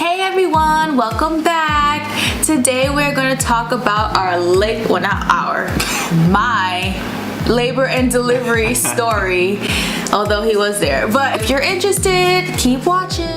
Hey everyone, welcome back. Today we're going to talk about my labor and delivery story, although he was there. But if you're interested, keep watching.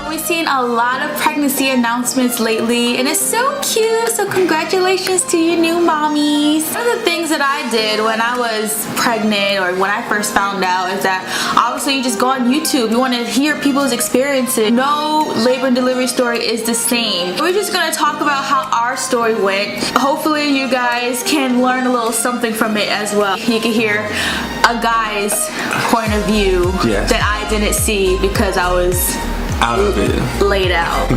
We've seen a lot of pregnancy announcements lately and it's so cute, so congratulations to you new mommies. One of the things that I did when I was pregnant or when I first found out is that obviously you just go on YouTube, you want to hear people's experiences. No labor and delivery story is the same. We're just going to talk about how our story went. Hopefully you guys can learn a little something from it as well. You can hear a guy's point of view that I didn't see because I was out of it, laid out.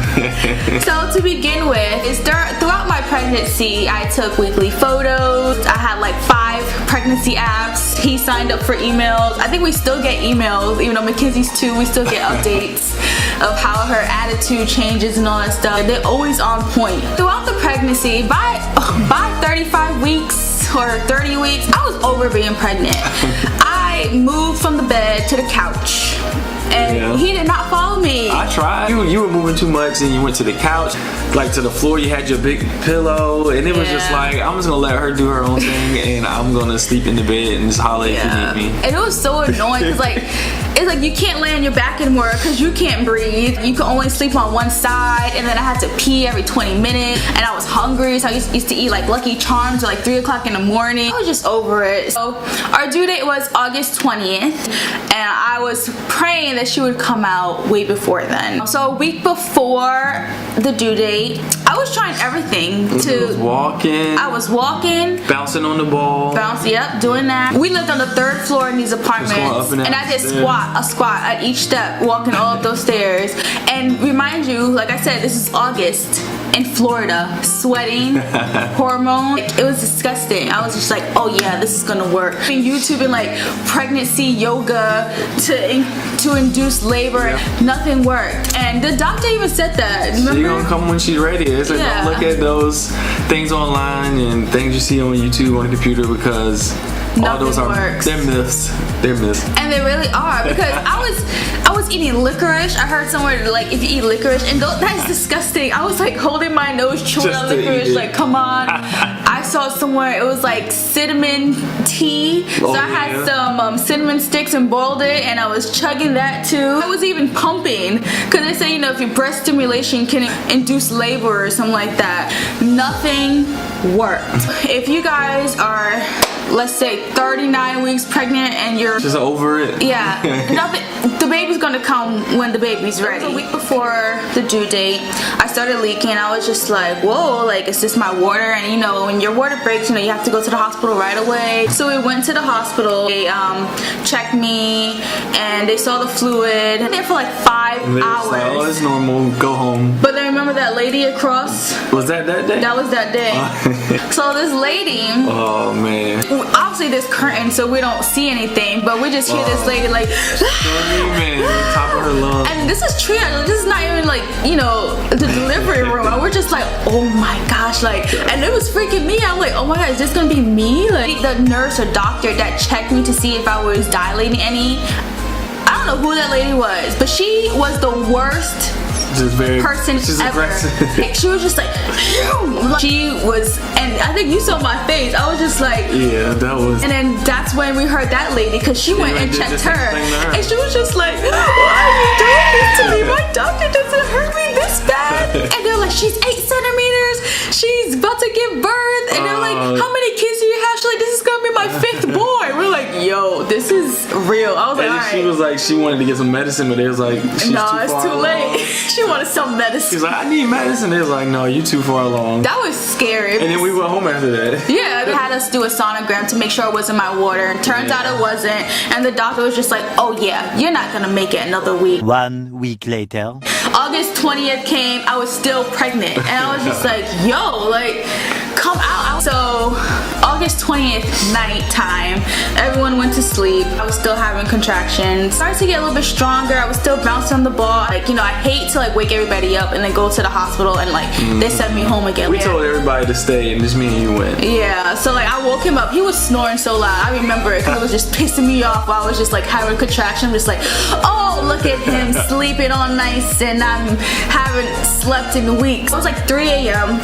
So to begin with, throughout my pregnancy, I took weekly photos. I had like 5 pregnancy apps. He signed up for emails. I think we still get emails, even though Makenzie's too. We still get updates of how her attitude changes and all that stuff. They're always on point. Throughout the pregnancy, by 35 weeks or 30 weeks, I was over being pregnant. I moved from the bed to the couch. And he did not follow me. I tried. You were moving too much and you went to the couch, like to the floor. You had your big pillow and it was just like, I'm just gonna let her do her own thing and I'm gonna sleep in the bed and just holler if you need me. And it was so annoying because it's like you can't lay on your back anymore because you can't breathe. You can only sleep on one side, and then I had to pee every 20 minutes and I was hungry, so I used to eat like Lucky Charms at like 3 o'clock in the morning. I was just over it. So our due date was August 20th and I was praying that she would come out way before then. So a week before the due date, I was trying everything I was walking, bouncing on the ball, doing that. We lived on the 3rd floor in these apartments, and I did a squat at each step, walking all up those stairs. And remind you, like I said, this is August in Florida, sweating, hormone. It was disgusting. I was just like, oh yeah, this is gonna work. I've been YouTubing like pregnancy yoga to induce labor. Nothing worked. And the doctor even said that. Remember? She's gonna come when she's ready. It's like, don't look at those things online and things you see on YouTube on the computer because all those they're myths. They're myths. And they really are, because I was eating licorice. I heard somewhere like if you eat licorice, and that's disgusting. I was like holding my nose, chewing on licorice, like come on. I saw somewhere it was like cinnamon tea, so I had some cinnamon sticks and boiled it, and I was chugging that too. I was even pumping, because they say, you know, if your breast stimulation can induce labor or something like that. Nothing worked. If you guys are, let's say 39 weeks pregnant and you're just over it, the baby's gonna come when the baby's ready. A week before the due date, I started leaking. I was just like, whoa, like, is this my water? And you know, when your water breaks, you know, you have to go to the hospital right away. So we went to the hospital. They checked me and they saw the fluid. I was there for like 5 hours. Like, oh, it's normal, go home. But then remember that lady across? Was that day? That was that day. So this lady, oh man, obviously there's curtains so we don't see anything, but we just hear this lady like screaming on top of her lungs. And this is triage. This is not even like, you know, the delivery room. And we're just like, oh my gosh, like, and it was freaking me. I'm like, oh my god, is this gonna be me? Like, the nurse or doctor that checked me to see if I was dilating any, I don't know who that lady was, but she was the worst person ever. Like, she was just like, she was, and I think you saw my face. I was just like, yeah, that was. And then that's when we heard that lady, because she went and checked her, and she was just like, why are you doing this to me? My doctor doesn't hurt me this bad. And they're like, she's 8 centimeters. She's about to give birth. And they're like, how many kids do you have? She's like, this is gonna be my 5th boy. We're like, yo, this is real. I was like, And all then she right. was like, she wanted to get some medicine, but it was like, she's No, too it's far too along. late. She wanted some medicine. She's like, I need medicine. It was like, no, you too far along. That was scary. And then we went home after that. Yeah, they had us do a sonogram to make sure it wasn't my water. And turns out it wasn't. And the doctor was just like, oh yeah, you're not gonna make it another week. 1 week later. August 20th came, I was still pregnant. And I was just like, yo, like, come out. So August 20th nighttime, everyone went to sleep. I was still having contractions. Started to get a little bit stronger. I was still bouncing on the ball. Like, you know, I hate to like wake everybody up and then go to the hospital and like they send me home again. We told everybody to stay, and just me and you went. Yeah, so like I woke him up. He was snoring so loud. I remember it because it was just pissing me off. I was just like having a contraction. I'm just like, oh, look at him sleeping all nice, and I haven't slept in weeks. It was like 3 a.m.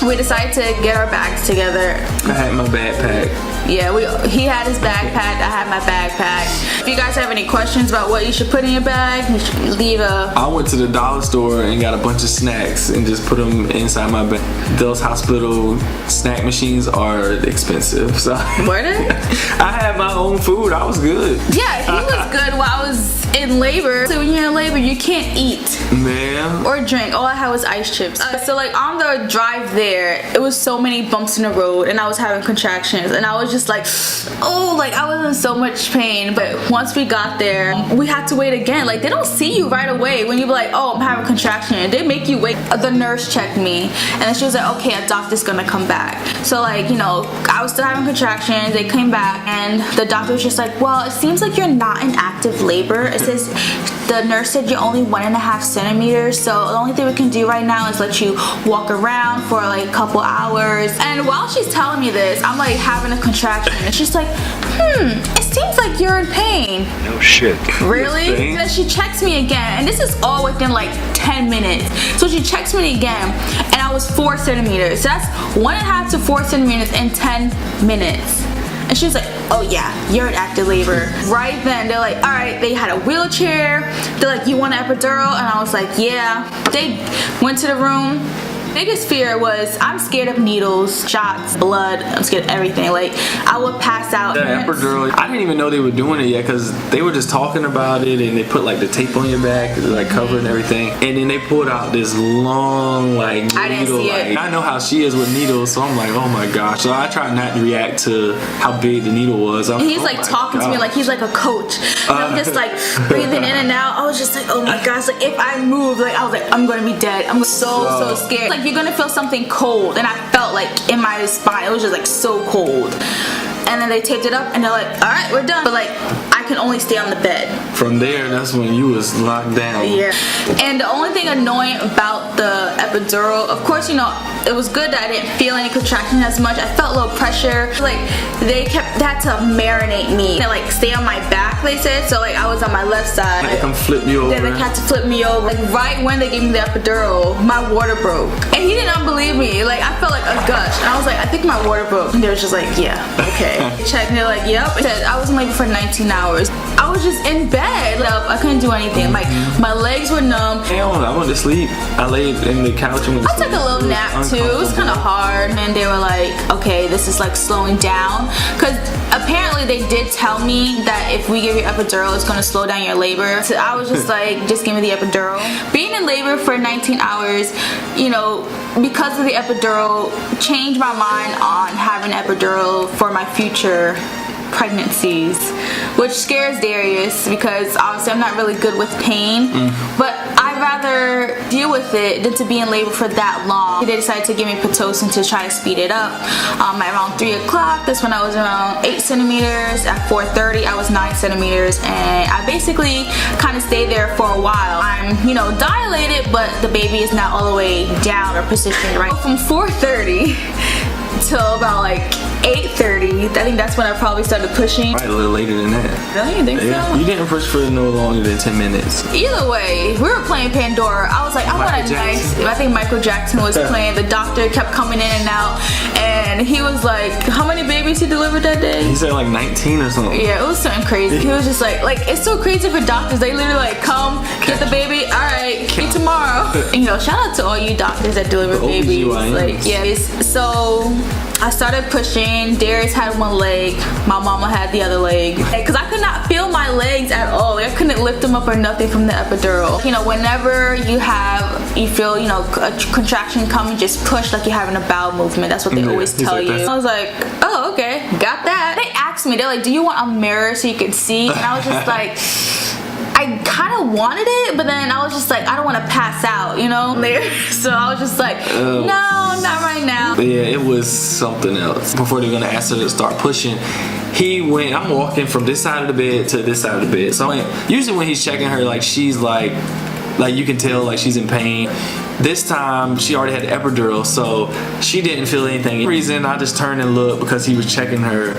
We decided to get our bags together. I had my backpack. Yeah, he had his backpack, I had my backpack. If you guys have any questions about what you should put in your bag, you should leave a... I went to the dollar store and got a bunch of snacks and just put them inside my bag. Those hospital snack machines are expensive, so... Were they? I had my own food. I was good. Yeah, he was good while I was in labor. So when you're in labor, you can't eat Man. or drink. All I had was ice chips. So like on the drive there, it was so many bumps in the road and I was having contractions and I was just like, oh, like I was in so much pain. But once we got there, we had to wait again. Like they don't see you right away when you're like, oh, I'm having a contraction. They make you wait. The nurse checked me and then she was like, okay, a doctor's gonna come back. So like, you know, I was still having contractions. They came back and the doctor was just like, well, it seems like you're not in active labor. It says the nurse said you're only 1.5 centimeters, so the only thing we can do right now is let you walk around for like a couple hours. And while she's telling me this, I'm like having a contraction and she's like, it seems like you're in pain. No shit. Really? Yes, And then she checks me again, and this is all within like 10 minutes. So she checks me again, and I was 4 centimeters. So that's 1.5 to 4 centimeters in 10 minutes. And she was like, oh yeah, you're in active labor. Right then, they're like, all right, they had a wheelchair. They're like, you want an epidural? And I was like, yeah. They went to the room. Biggest fear was I'm scared of needles, shots, blood. I'm scared of everything. Like I would pass out. The epidural, I didn't even know they were doing it yet because they were just talking about it and they put like the tape on your back, like covering everything. And then they pulled out this long like needle. I didn't see it. I know how she is with needles, so I'm like, oh my gosh. So I try not to react to how big the needle was. And he's like talking to me like he's like a coach. And I'm just like breathing in and out. I was just like, oh my gosh. Like if I move, like I was like, I'm gonna be dead. I'm so scared. Like you're gonna feel something cold, and I felt like in my spine, it was just like so cold. And then they taped it up and they're like, all right, we're done. But like I can only stay on the bed. From there, that's when you was locked down. Yeah. And the only thing annoying about the epidural, of course, you know, it was good that I didn't feel any contraction as much. I felt a little pressure. Like they had to marinate me and like stay on my back, they said. So like I was on my left side. They come flip you over. Then they had to flip me over. Like right when they gave me the epidural, my water broke. And he did not believe me. Like I felt like a gush. And I was like, I think my water broke. And they were just like, yeah, okay. Checked and they're like, yep. It said I was in labor for 19 hours. I was just in bed. I couldn't do anything. Like my legs were numb. Hell, I went to sleep. I laid in the couch and went to I sleep. took a little nap too. It was kind of hard. And they were like, okay, this is like slowing down. Because apparently they did tell me that if we give you epidural, it's going to slow down your labor. So I was just like, just give me the epidural. Being in labor for 19 hours, you know, because of the epidural, changed my mind on having an epidural for my future pregnancies, which scares Darius because obviously I'm not really good with pain, but I'd rather deal with it than to be in labor for that long. They decided to give me Pitocin to try to speed it up. At around 3 o'clock, that's when I was around 8 centimeters. At 4:30, I was 9 centimeters, and I basically kind of stayed there for a while. I'm, you know, dilated, but the baby is not all the way down or positioned right. From 4:30 till about like 8:30, I think that's when I probably started pushing. Right, a little later than that. Really? You think so? You didn't push for no longer than 10 minutes. Either way, we were playing Pandora. I was like, I want a nice. I think Michael Jackson was playing. The doctor kept coming in and out, and he was like, how many babies he delivered that day? He said like 19 or something. Yeah, it was something crazy. He was just like it's so crazy for doctors. They literally like come get the baby. All right, see you tomorrow. You know, shout out to all you doctors that deliver babies. Like, yeah. So I started pushing. Darius had one leg, my mama had the other leg, because I could not feel my legs at all. I couldn't lift them up or nothing from the epidural. You know, whenever you feel, you know, a contraction coming, just push like you're having a bowel movement. That's what they always tell you. I was like, oh, okay, got that. They asked me, they're like, do you want a mirror so you can see? And I was just like, I kind of wanted it, but then I was just like, I don't want to pass out, you know? So I was just like, no, not right now. But yeah, it was something else. Before they were gonna ask her to start pushing, I'm walking from this side of the bed to this side of the bed. So usually when he's checking her, like she's like you can tell like she's in pain. This time she already had the epidural, so she didn't feel anything. For some reason I just turned and looked because he was checking her,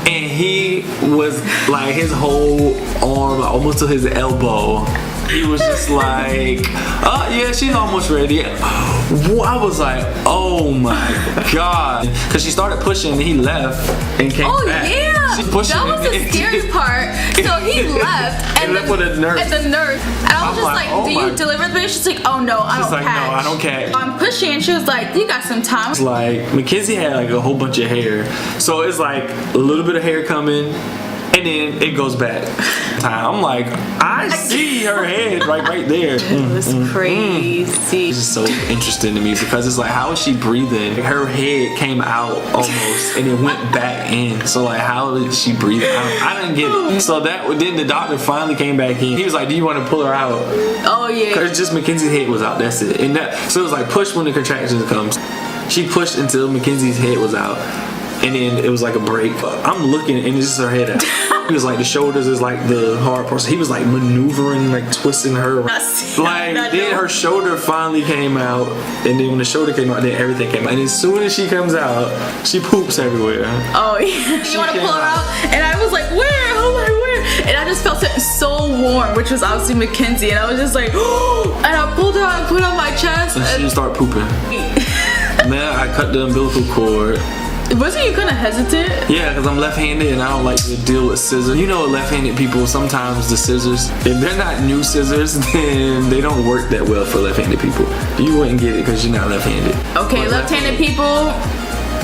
and he was like, his whole arm like, almost to his elbow. He was just like, oh yeah, she's almost ready. I was like, oh my god, because she started pushing and he left and came back. Oh yeah, that was the scary part. So he left and left with a nurse. And I was just like, oh, do you deliver the baby? She's like, oh no, I don't catch. No, I don't catch. I'm pushing and she was like, you got some time. It's like Makenzie had like a whole bunch of hair, so it's like a little bit of hair coming and then it goes back. I'm like, I see her head right there. It was crazy. It's just so interesting to me because it's like, how is she breathing? Her head came out almost and it went back in. So like, how did she breathe? I didn't get it. So then the doctor finally came back in. He was like, do you want to pull her out? Oh yeah. Because just Mackenzie's head was out. That's it. And so it was like, push when the contractions comes. She pushed until Mackenzie's head was out. And then it was like a break. I'm looking and it's just her head out. He was like, the shoulders is like the hard part. So he was like maneuvering, like twisting her around. Like then her shoulder finally came out, and then when the shoulder came out, then everything came out. And as soon as she comes out, she poops everywhere. Oh yeah. You want to pull her out? And I was like, where? I'm like, where? And I just felt it so warm, which was obviously Makenzie. And I was just like, oh! And I pulled her out and put it on my chest. And she started pooping. Then I cut the umbilical cord. Wasn't you kind of hesitant? Yeah, because I'm left-handed and I don't like to deal with scissors. You know, left-handed people, sometimes the scissors, if they're not new scissors, then they don't work that well for left-handed people. You wouldn't get it because you're not left-handed. Okay, left-handed people,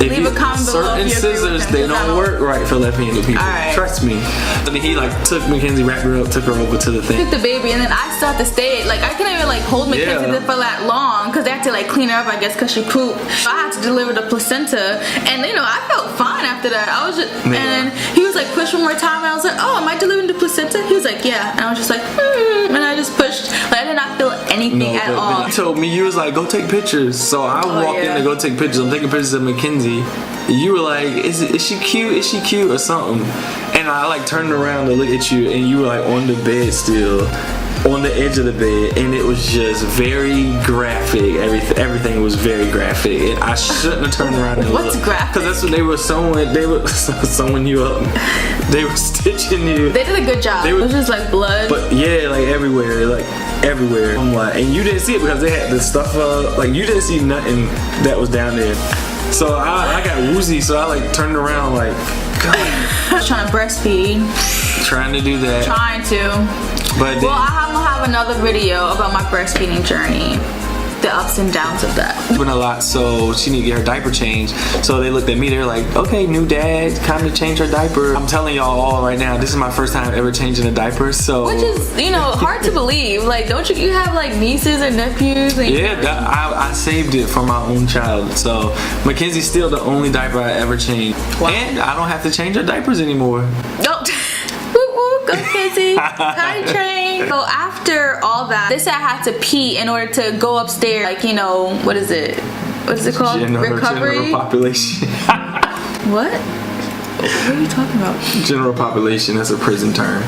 leave a comment below. Certain scissors, they don't work right for left-handed people. Right. Trust me. And then he like took Makenzie, wrapped her up, took her over to the thing. Took the baby, and then I still have to stay. Like I couldn't even like hold Makenzie for that long because they had to like clean her up, I guess, because she pooped. So I had to deliver the placenta, and you know I felt fine after that. I was just, and then he was like, push one more time, and I was like, oh, am I delivering the placenta? He was like, yeah, and I was just like, and I just pushed. Like I did not feel anything at all. You told me, you was like, go take pictures. So I walked in to go take pictures. I'm taking pictures of Makenzie. You were like, is she cute? Is she cute or something? And I like turned around to look at you, and you were like on the bed still, on the edge of the bed, and it was just very graphic. Everything was very graphic, and I shouldn't have turned around and What's looked. graphic? Because that's what they were sewing. They were sewing you up. They were stitching you. They did a good job. It was just like blood. But yeah, like everywhere, like everywhere. I'm like, and you didn't see it because they had the stuff. Like you didn't see nothing that was down there. So I got woozy, so I like turned around like, God. I was trying to breastfeed. Trying to do that. Trying to. But well, I'm gonna have another video about my breastfeeding journey. The ups and downs of that. It's been a lot, so she need to get her diaper changed. So they looked at me, they're like, okay, new dad, time to change her diaper. I'm telling y'all all right now, this is my first time ever changing a diaper, so. Which is, you know, hard to believe. Like, don't you have like nieces and nephews? And I saved it for my own child. So Mackenzie's still the only diaper I ever changed. Wow. And I don't have to change her diapers anymore. Nope. Go Makenzie. Potty train. So after all that, they said I had to pee in order to go upstairs. Like, you know, what is it called? Recovery? General population. What? What are you talking about? General population, that's a prison term.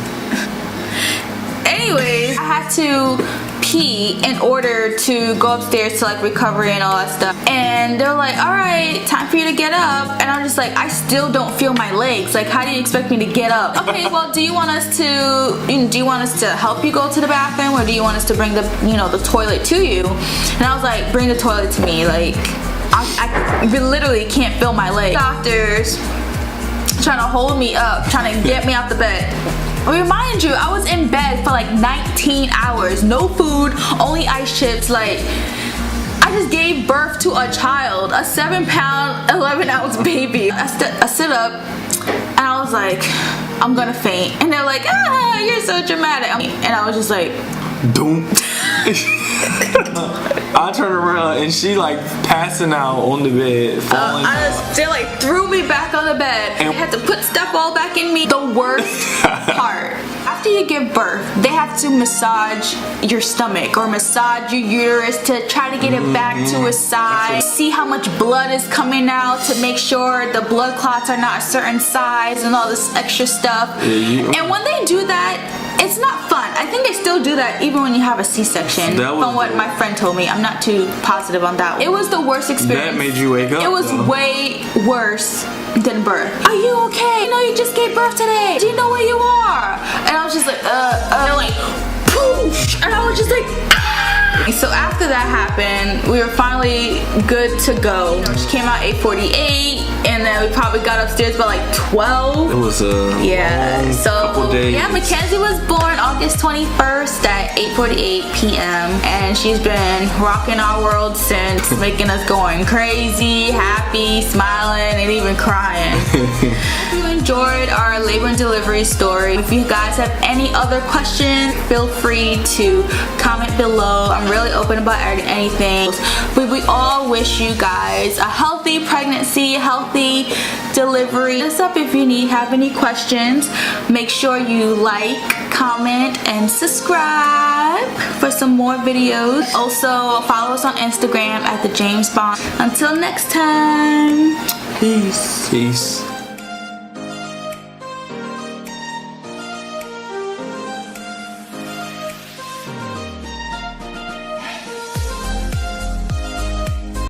Anyways, I had to pee in order to go upstairs to like recovery and all that stuff. And they're like, all right, time for you to get up. And I'm just like, I still don't feel my legs. Like, how do you expect me to get up? Okay, well, do you want us to help you go to the bathroom, or do you want us to bring the toilet to you? And I was like, bring the toilet to me. Like, I literally can't feel my legs. Doctors trying to hold me up, trying to get me out the bed. Remind you, I was in bed for like 19 hours. No food, only ice chips. Like, I I just gave birth to a child, a 7-pound, 11-ounce baby. I stood up and I was like, I'm gonna faint. And they're like, ah, you're so dramatic. And I was just like, Doom. I turned around and she like passing out on the bed, falling they like threw me back on the bed and had to put stuff all back in me. The worst part. After you give birth, they have to massage your stomach or massage your uterus to try to get it back to its size. See how much blood is coming out to make sure the blood clots are not a certain size and all this extra stuff. And when they do that, it's not fun. I think they still do that even when you have a C-section. From what my friend told me. I'm not too positive on that. It was the worst experience. That made you wake up? It was way worse than birth. Are you okay? You know you just gave birth today. Do you know where you are? And I was just like, they're like, poof. And I was just like, ah. So after that happened, we were finally good to go. She came out 8:48, and then we probably got upstairs by like 12. It was a couple days. Yeah, Makenzie was born August 21st at 8:48 p.m. and she's been rocking our world since, making us going crazy, happy, smiling, and even crying. If you enjoyed our labor and delivery story, if you guys have any other questions, feel free to comment below. I'm really open about anything. But we all wish you guys a healthy pregnancy, healthy delivery. Hit us up if you have any questions. Make sure you like, comment, and subscribe for some more videos. Also, follow us on Instagram at the James Bond. Until next time, peace. Peace.